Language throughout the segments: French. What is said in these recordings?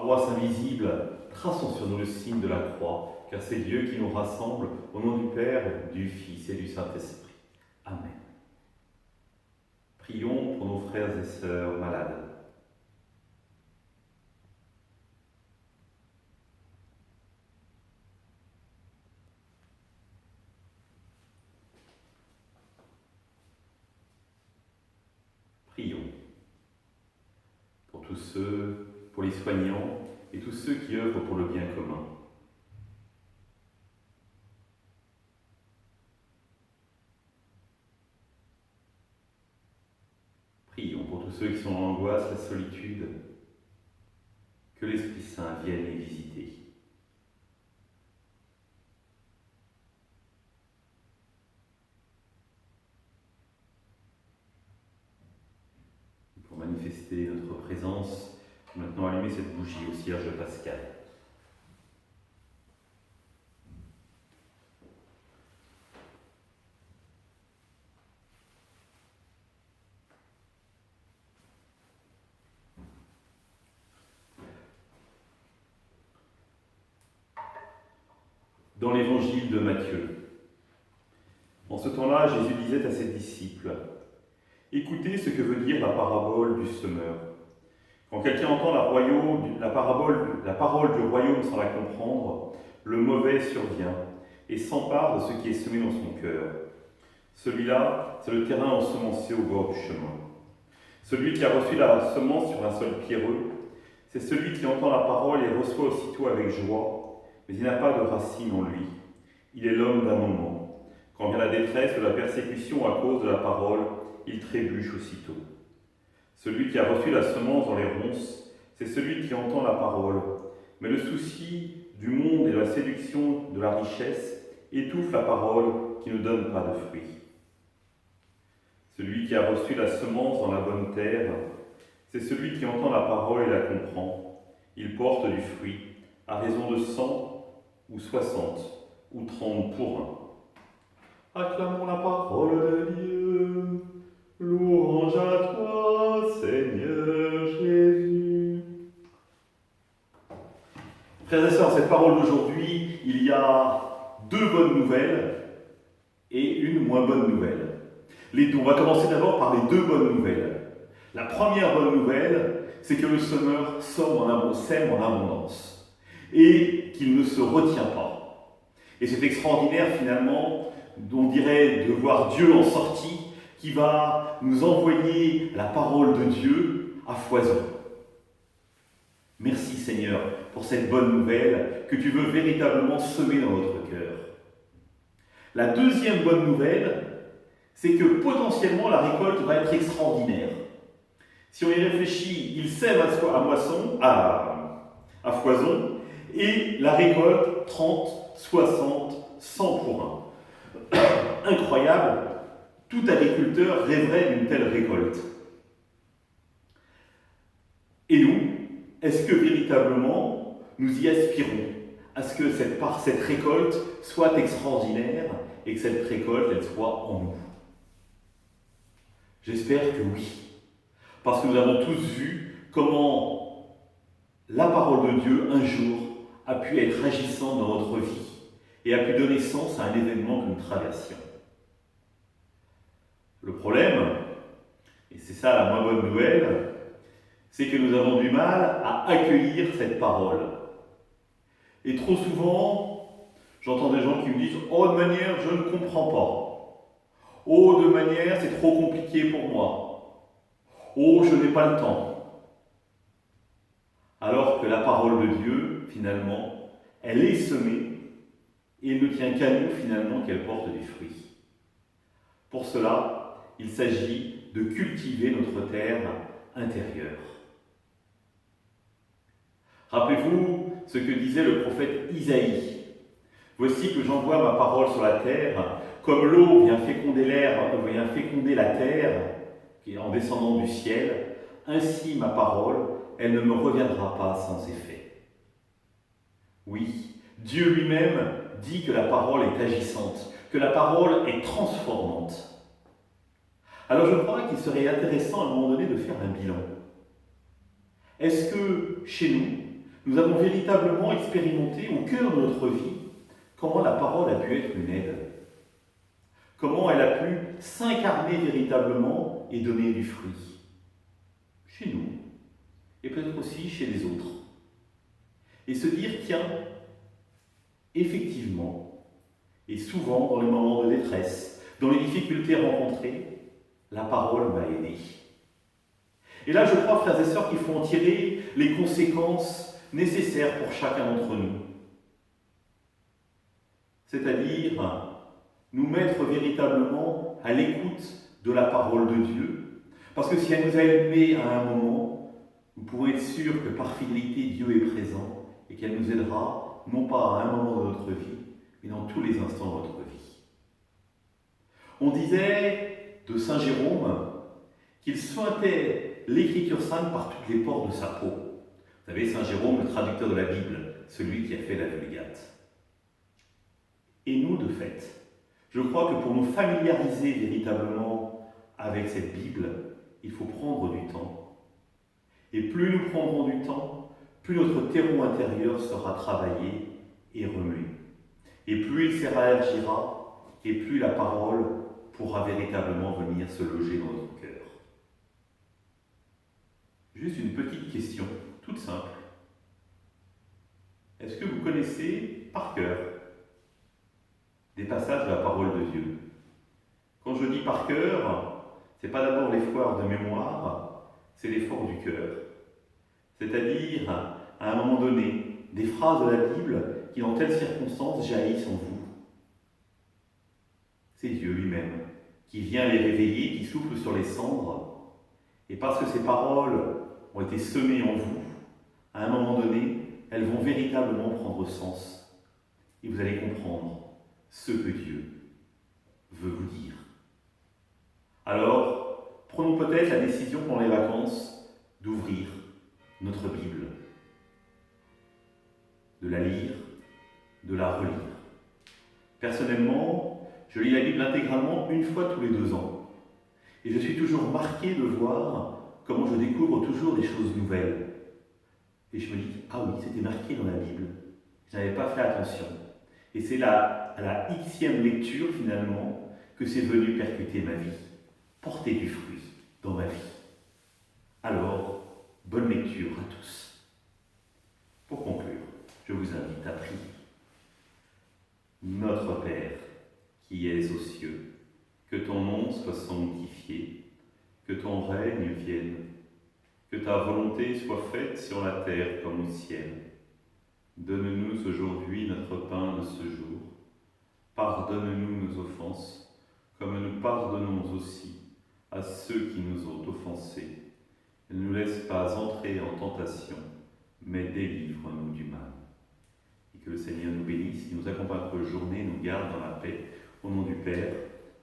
paroisse invisible, traçons sur nous le signe de la croix, car c'est Dieu qui nous rassemble au nom du Père, du Fils et du Saint-Esprit. Amen. Prions pour nos frères et sœurs malades. Prions pour tous ceux, pour les soignants et tous ceux qui œuvrent pour le bien commun. Prions pour tous ceux qui sont en angoisse, la solitude, que l'Esprit Saint vienne les visiter. Pour manifester notre présence, maintenant allumer cette bougie au cierge pascal. Dans l'évangile de Matthieu, en ce temps-là, Jésus disait à ses disciples: écoutez ce que veut dire la parabole du semeur. Quand quelqu'un entend la parole du royaume sans la comprendre, le mauvais survient et s'empare de ce qui est semé dans son cœur. Celui-là, c'est le terrain ensemencé au bord du chemin. Celui qui a reçu la semence sur un sol pierreux, c'est celui qui entend la parole et reçoit aussitôt avec joie, mais il n'a pas de racine en lui. Il est l'homme d'un moment. Quand vient la détresse ou la persécution à cause de la parole, il trébuche aussitôt. Celui qui a reçu la semence dans les ronces, c'est celui qui entend la parole, mais le souci du monde et de la séduction de la richesse étouffe la parole qui ne donne pas de fruits. Celui qui a reçu la semence dans la bonne terre, c'est celui qui entend la parole et la comprend. Il porte du fruit, à raison de 100 ou 60 ou 30 pour un. Acclamons la parole de Dieu. Louange à toi, Seigneur Jésus. Frères et sœurs, dans cette parole d'aujourd'hui, il y a deux bonnes nouvelles et une moins bonne nouvelle. On va commencer d'abord par les deux bonnes nouvelles. La première bonne nouvelle, c'est que le semeur sème en abondance et qu'il ne se retient pas. Et c'est extraordinaire finalement, on dirait de voir Dieu en sortie, qui va nous envoyer la parole de Dieu à foison. Merci Seigneur pour cette bonne nouvelle que tu veux véritablement semer dans notre cœur. La deuxième bonne nouvelle, c'est que potentiellement la récolte va être extraordinaire. Si on y réfléchit, il sème à foison, et la récolte 30, 60, 100 pour 1. Incroyable! Tout agriculteur rêverait d'une telle récolte. Et nous, est-ce que véritablement nous y aspirons à ce que cette récolte soit extraordinaire et que cette récolte, elle soit en nous? J'espère que oui. Parce que nous avons tous vu comment la parole de Dieu, un jour, a pu être agissante dans notre vie et a pu donner sens à un événement que nous traversions. Le problème, et c'est ça la moins bonne nouvelle, c'est que nous avons du mal à accueillir cette parole. Et trop souvent, j'entends des gens qui me disent « Oh, de manière, je ne comprends pas. Oh, de manière, c'est trop compliqué pour moi. Oh, je n'ai pas le temps. » Alors que la parole de Dieu, finalement, elle est semée et il ne tient qu'à nous, finalement, qu'elle porte des fruits. Pour cela, il s'agit de cultiver notre terre intérieure. Rappelez-vous ce que disait le prophète Isaïe. « Voici que j'envoie ma parole sur la terre, comme l'eau vient féconder la terre en descendant du ciel, ainsi ma parole, elle ne me reviendra pas sans effet. » Oui, Dieu lui-même dit que la parole est agissante, que la parole est transformante. Alors je crois qu'il serait intéressant à un moment donné de faire un bilan. Est-ce que chez nous, nous avons véritablement expérimenté au cœur de notre vie comment la parole a pu être une aide, comment elle a pu s'incarner véritablement et donner du fruit, chez nous, et peut-être aussi chez les autres. Et se dire, tiens, effectivement, et souvent dans les moments de détresse, dans les difficultés rencontrées, la parole m'a aidé. Et là, je crois, frères et sœurs, qu'il faut en tirer les conséquences nécessaires pour chacun d'entre nous. C'est-à-dire, nous mettre véritablement à l'écoute de la parole de Dieu. Parce que si elle nous a aimés à un moment, nous pouvons être sûrs que par fidélité, Dieu est présent et qu'elle nous aidera, non pas à un moment de notre vie, mais dans tous les instants de notre vie. On disait de Saint Jérôme qu'il sointait l'Écriture sainte par toutes les pores de sa peau. Vous savez, Saint Jérôme, le traducteur de la Bible, celui qui a fait la Vulgate. Et nous, de fait, je crois que pour nous familiariser véritablement avec cette Bible, il faut prendre du temps. Et plus nous prendrons du temps, plus notre terreau intérieur sera travaillé et remué. Et plus il s'élargira, et plus la parole pourra véritablement venir se loger dans notre cœur. Juste une petite question, toute simple. Est-ce que vous connaissez par cœur des passages de la parole de Dieu? Quand je dis par cœur, ce n'est pas d'abord l'effort de mémoire, c'est l'effort du cœur. C'est-à-dire, à un moment donné, des phrases de la Bible qui, dans telles circonstances, jaillissent en vous. C'est Dieu lui-même qui vient les réveiller, qui souffle sur les cendres. Et parce que ces paroles ont été semées en vous, à un moment donné, elles vont véritablement prendre sens. Et vous allez comprendre ce que Dieu veut vous dire. Alors, prenons peut-être la décision pendant les vacances d'ouvrir notre Bible, de la lire, de la relire. Personnellement, je lis la Bible intégralement une fois tous les 2 ans. Et je suis toujours marqué de voir comment je découvre toujours des choses nouvelles. Et je me dis, ah oui, c'était marqué dans la Bible. Je n'avais pas fait attention. Et c'est à la Xème lecture, finalement, que c'est venu percuter ma vie, porter du fruit dans ma vie. Alors, bonne lecture à tous. Pour conclure, je vous invite à prier. Notre Père, qui es aux cieux, que ton nom soit sanctifié, que ton règne vienne, que ta volonté soit faite sur la terre comme au ciel. Donne-nous aujourd'hui notre pain de ce jour. Pardonne-nous nos offenses, comme nous pardonnons aussi à ceux qui nous ont offensés. Ne nous laisse pas entrer en tentation, mais délivre-nous du mal. Et que le Seigneur nous bénisse, qu'il nous accompagne pour la journée, nous garde dans la paix, au nom du Père,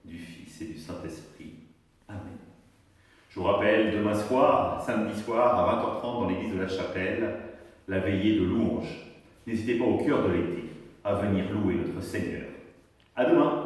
du Fils et du Saint-Esprit. Amen. Je vous rappelle, demain soir, samedi soir, à 20h30, dans l'église de la Chapelle, la veillée de louange. N'hésitez pas au cœur de l'été à venir louer notre Seigneur. À demain!